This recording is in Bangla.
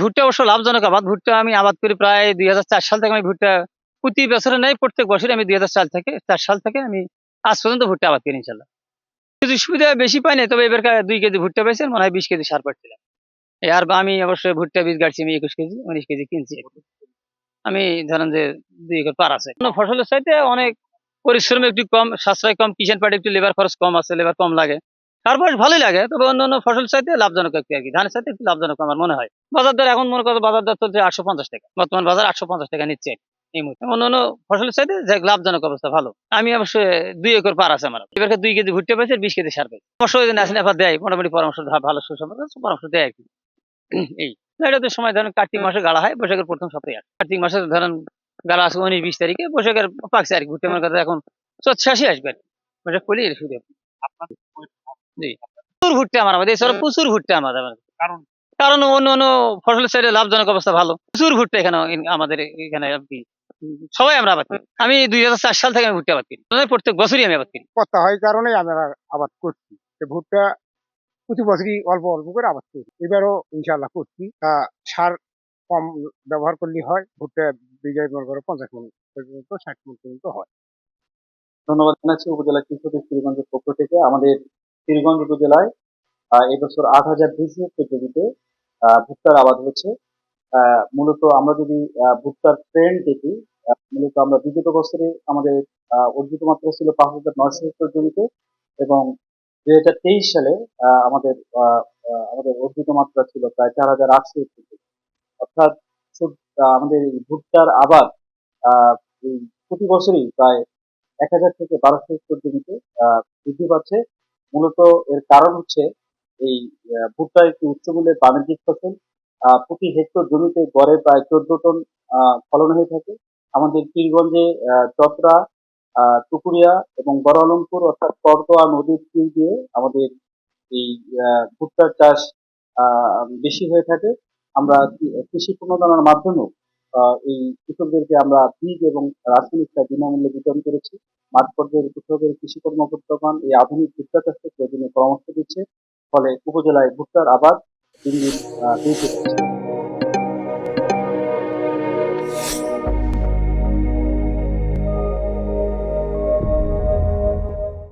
ভুট্টা অবশ্য লাভজনক আবাদ। ভুট্টা আমি আবাদ করি প্রায় ২০০৪ সাল থেকে। আমি ভুট্টা প্রতি বছরে নেই, প্রত্যেক বছরই আমি ২০০৪ সাল থেকে আমি আজ পর্যন্ত ভুট্টা আবাদ করি ইনশাল্লাহ। কিছু সুবিধা বেশি পাই নাই, তবে এবার ২ কেজি ভুট্টা পাইছি, মনে হয় ২০ কেজি সার পাচ্ছিলাম। আর আমি অবশ্যই ভুট্টা বীজ গাড়ছি আমি ২১ কেজি ১৯ কেজি কিনছি। আমি ধরেন যে ২ একর পার আছে। অন্য ফসলের চাইতে অনেক পরিশ্রম একটু কম, সাশ্রয় কম, কিষান পার্টি একটু লেবার খরচ কম আছে, লেবার কম লাগে। তারপর ভালোই লাগে, তবে অন্যান্য ফসল চাইতে লাভজনক একটু আর কি। ধানের চাইতে একটু লাভজনক আমার মনে হয়। বাজার দর এখন মনে করো বাজার দর চলছে ৮৫০ টাকা, বর্তমান বাজার ৮৫০ টাকা নিচ্ছে এই মুহূর্তে। অন্যান্য ফসলের চাইতে যে লাভজনক অবস্থা ভালো। আমি অবশ্য ২ একর পার আছে আমার। এবার ২ কেজি ভুট্টা পেয়েছে, 20 কেজি সার পেয়েছে। পরামর্শ যদি আসেন এবার দেয়, মোটামুটি পরামর্শ ভালো সুসম্পর্ক পরামর্শ দেয় আর কি। এই এটা তো সময় ধরেন কার্তিক মাসে গাড়া হয়, বৈশাখের প্রথম সপ্তাহে আসে। কার্তিক মাসে ধরেন গাড়া আছে ১৯-২০ তারিখে, বৈশাখের পাকছে আর কি। ভুট্টা মনে কথা এখন শেষে আসবে আর কি। বৈশাখ পড়লেই এর শুরু হবে। জি, প্রচুর ভুট্টা আমার আমাদের এছাড়া প্রচুর ভুট্টা আমাদের। কারণ কারণ অন্য অন্য ফসলের চাইতে লাভজনক অবস্থা ভালো। প্রচুর ভুট্টা এখানে আমাদের এখানে আর কি। সবাই আমরা আবাদ করি। আমি ২০০৪ সাল থেকে আমি ভুট্টা আবাদ করি। প্রত্যেক বছরই আমি আবাদ করি। করতে হয় কারণে আমরা আবাদ করছি। ভুট্টা প্রতি বছরই অল্প অল্প করে আবাদ করি। এবারও ইনশাল্লাহ করছি। সার কম ব্যবহার করলে হয়। ভুট্টা বিঘায় মনে করো 50 মণ পর্যন্ত, 60 মণ পর্যন্ত হয়। ধন্যবাদ জানাচ্ছি উপজেলা কৃষি অফিস পীরগঞ্জের পক্ষ থেকে। আমাদের পীরগঞ্জ উপজেলায় এবছর ৮,২০০ হেক্টর জমিতে ভুট্টার আবাদ হচ্ছে। মূলত আমরা যদি ভুট্টার ট্রেন্ড দেখি, মূলত আমরা বিগত বছরে আমাদের অর্জিত মাত্রা ছিল ৫,৯০০ হেক্টর জমিতে, এবং ২০২৩ সালে আমাদের আমাদের অর্জিত মাত্রা ছিল প্রায় ৪,৮০০ হেক্টর জমি। অর্থাৎ আমাদের এই ভুট্টার আবাদ আহ, এই প্রতি বছরই প্রায় ১,০০০ থেকে ১,২০০ হেক্টর জমিতে বৃদ্ধি পাচ্ছে। মূলত এর কারণ হচ্ছে এই ভুট্টা একটি উচ্চমূল্যের বাণিজ্যিক ফসল। প্রতি হেক্টর জমিতে গড়ে প্রায় ১৪ টন ফলন হয়ে থাকে। আমাদের পীরগঞ্জে চতরা, টুকুরিয়া এবং বড় আলমপুর অর্থাৎ করতোয়া নদীর তীর দিয়ে আমাদের এই ভুট্টার চাষ বেশি হয়ে থাকে। আমরা কৃষি প্রণোদনার মাধ্যমেও এই কৃষকদেরকে আমরা বীজ এবং রাসায়নিক সার বিনামূল্যে বিতরণ করেছি। মাঠ পর্যায়ের কৃষকের কৃষি কর্মকর্তাগণ এই আধুনিক ভুট্টা চাষের প্রয়োজনীয় পরামর্শ দিচ্ছে। ফলে উপজেলায় ভুট্টার আবাদ দিন দিন বৃদ্ধি পাচ্ছে।